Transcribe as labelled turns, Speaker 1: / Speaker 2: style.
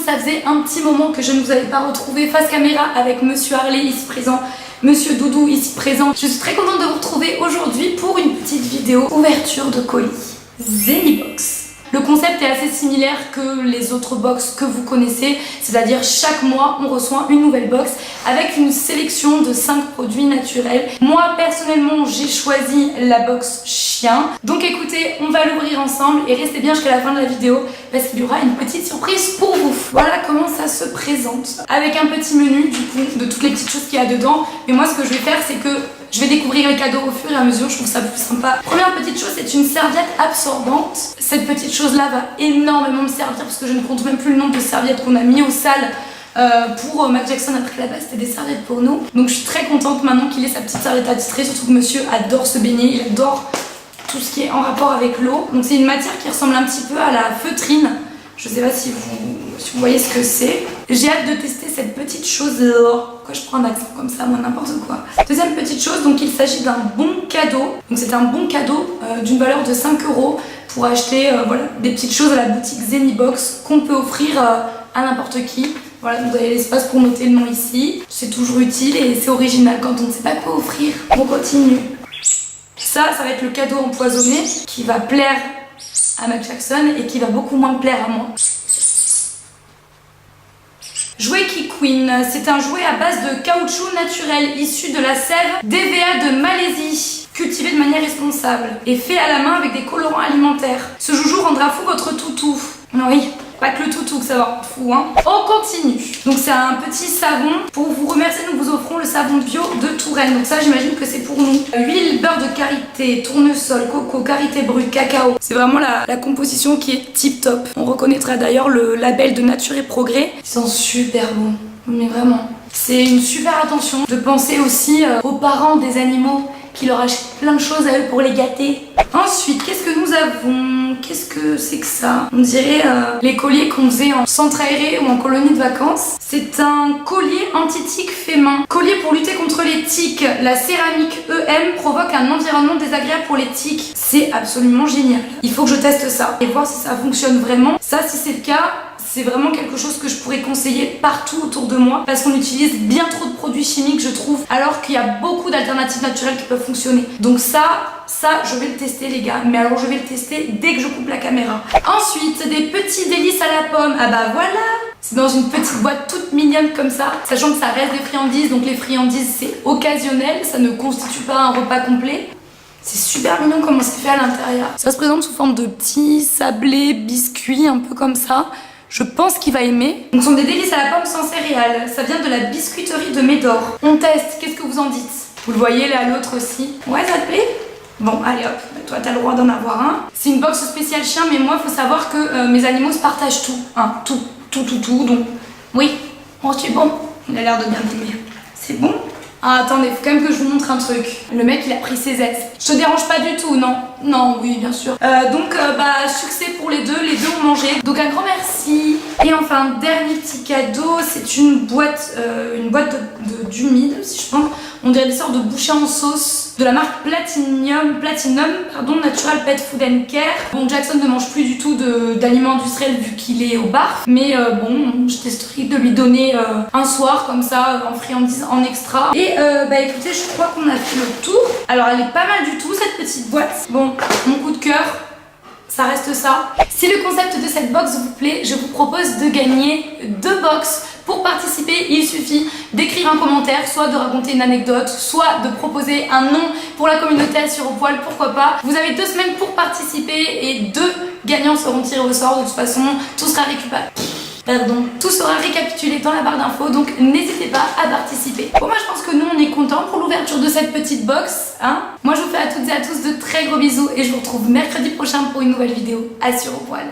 Speaker 1: ça faisait un petit moment que je ne vous avais pas retrouvé face caméra avec Monsieur Harley ici présent, Monsieur Doudou ici présent. Je suis très contente de vous retrouver aujourd'hui pour une petite vidéo ouverture de colis Zenibox. Le concept est assez similaire que les autres box que vous connaissez, c'est-à-dire chaque mois on reçoit une nouvelle box avec une sélection de 5 produits naturels. Moi personnellement j'ai choisi la box chien, donc écoutez, on va l'ouvrir ensemble et restez bien jusqu'à la fin de la vidéo parce qu'il y aura une petite surprise pour vous. Voilà comment ça se présente, avec un petit menu du coup de toutes les petites choses qu'il y a dedans. Mais moi ce que je vais faire c'est que je vais découvrir les cadeaux au fur et à mesure, je trouve ça plus sympa. Première petite chose, c'est une serviette absorbante. Cette petite chose-là va énormément me servir parce que je ne compte même plus le nombre de serviettes qu'on a mis aux salles pour Mac Jackson, après là-bas c'était des serviettes pour nous. Donc je suis très contente maintenant qu'il ait sa petite serviette attitrée, surtout que monsieur adore se baigner, il adore tout ce qui est en rapport avec l'eau. Donc c'est une matière qui ressemble un petit peu à la feutrine. Je sais pas si vous voyez ce que c'est. J'ai hâte de tester cette petite chose là. Pourquoi je prends un accent comme ça, moi n'importe quoi. Deuxième petite chose, donc il s'agit d'un bon cadeau. Donc c'est un bon cadeau d'une valeur de 5 € pour acheter voilà, des petites choses à la boutique Zenibox qu'on peut offrir à n'importe qui. Voilà, vous avez l'espace pour noter le nom ici. C'est toujours utile et c'est original quand on ne sait pas quoi offrir. On continue. Ça va être le cadeau empoisonné qui va plaire à Mac Jackson et qui va beaucoup moins plaire à moi. Jouet Queen, c'est un jouet à base de caoutchouc naturel issu de la sève d'EVA de Malaisie, cultivé de manière responsable et fait à la main avec des colorants alimentaires. Ce joujou rendra fou votre toutou. Oui, pas que le toutou que ça va rendre fou, hein. On continue. Donc c'est un petit savon. Pour vous remercier, nous vous offrons le savon bio de Touraine. Donc ça, j'imagine que c'est pour nous. Huile, beurre de karité, tournesol, coco, karité brute, cacao. C'est vraiment la composition qui est tip top. On reconnaîtra d'ailleurs le label de Nature et Progrès. Ils sont super bons, mais vraiment. C'est une super attention de penser aussi aux parents des animaux qui leur achètent plein de choses à eux pour les gâter. Ensuite, qu'est-ce que nous avons? Qu'est-ce que c'est que ça? On dirait les colliers qu'on faisait en centre aéré ou en colonie de vacances. C'est un collier anti-tic fait main. Collier pour lutter contre les tiques. La céramique EM provoque un environnement désagréable pour les tiques. C'est absolument génial. Il faut que je teste ça et voir si ça fonctionne vraiment. Ça, si c'est le cas, c'est vraiment quelque chose que je pourrais conseiller partout autour de moi parce qu'on utilise bien trop de produits chimiques, je trouve, alors qu'il y a beaucoup d'alternatives naturelles qui peuvent fonctionner. Donc ça, je vais le tester les gars, mais alors je vais le tester dès que je coupe la caméra. Ensuite, des petits délices à la pomme. Ah bah voilà, c'est dans une petite boîte toute mignonne comme ça, sachant que ça reste des friandises, donc les friandises c'est occasionnel, ça ne constitue pas un repas complet. C'est super mignon comment c'est fait à l'intérieur. Ça se présente sous forme de petits sablés, biscuits, un peu comme ça. Je pense qu'il va aimer. Donc ce sont des délices à la pomme sans céréales. Ça vient de la biscuiterie de Médor. On teste, qu'est-ce que vous en dites? Vous le voyez là, l'autre aussi. Ouais, ça te plaît? Bon, allez hop, toi t'as le droit d'en avoir un. C'est une box spéciale chien, mais moi faut savoir que mes animaux se partagent tout. Hein, tout. Donc oui, oh c'est bon. Il a l'air de bien aimer. C'est bon? Ah, attendez, faut quand même que je vous montre un truc. Le mec, il a pris ses aises. Je te dérange pas du tout, non? Non, oui, bien sûr. Succès pour les deux ont mangé. Donc un grand merci. Et enfin, dernier petit cadeau, c'est une boîte d'humide, si je pense. On dirait des sortes de bouchées en sauce de la marque Platinum, Natural Pet Food and Care. Bon, Jackson ne mange plus du tout d'aliments industriels vu qu'il est au bar. Mais bon, je testerai de lui donner un soir comme ça en friandise en extra. Et écoutez, je crois qu'on a fait le tour. Alors elle est pas mal du tout cette petite boîte. Bon, mon coup de cœur, ça reste ça. Si le concept de cette box vous plaît, je vous propose de gagner 2 box. Pour participer, il suffit d'écrire un commentaire, soit de raconter une anecdote, soit de proposer un nom pour la communauté à Sur au Poil, pourquoi pas. Vous avez 2 semaines pour participer et 2 gagnants seront tirés au sort. De toute façon, tout sera tout sera récapitulé dans la barre d'infos, donc n'hésitez pas à participer. Bon, moi je pense que nous on est contents pour l'ouverture de cette petite box, hein. Moi je vous fais à toutes et à tous de très gros bisous et je vous retrouve mercredi prochain pour une nouvelle vidéo à Sur au Poil.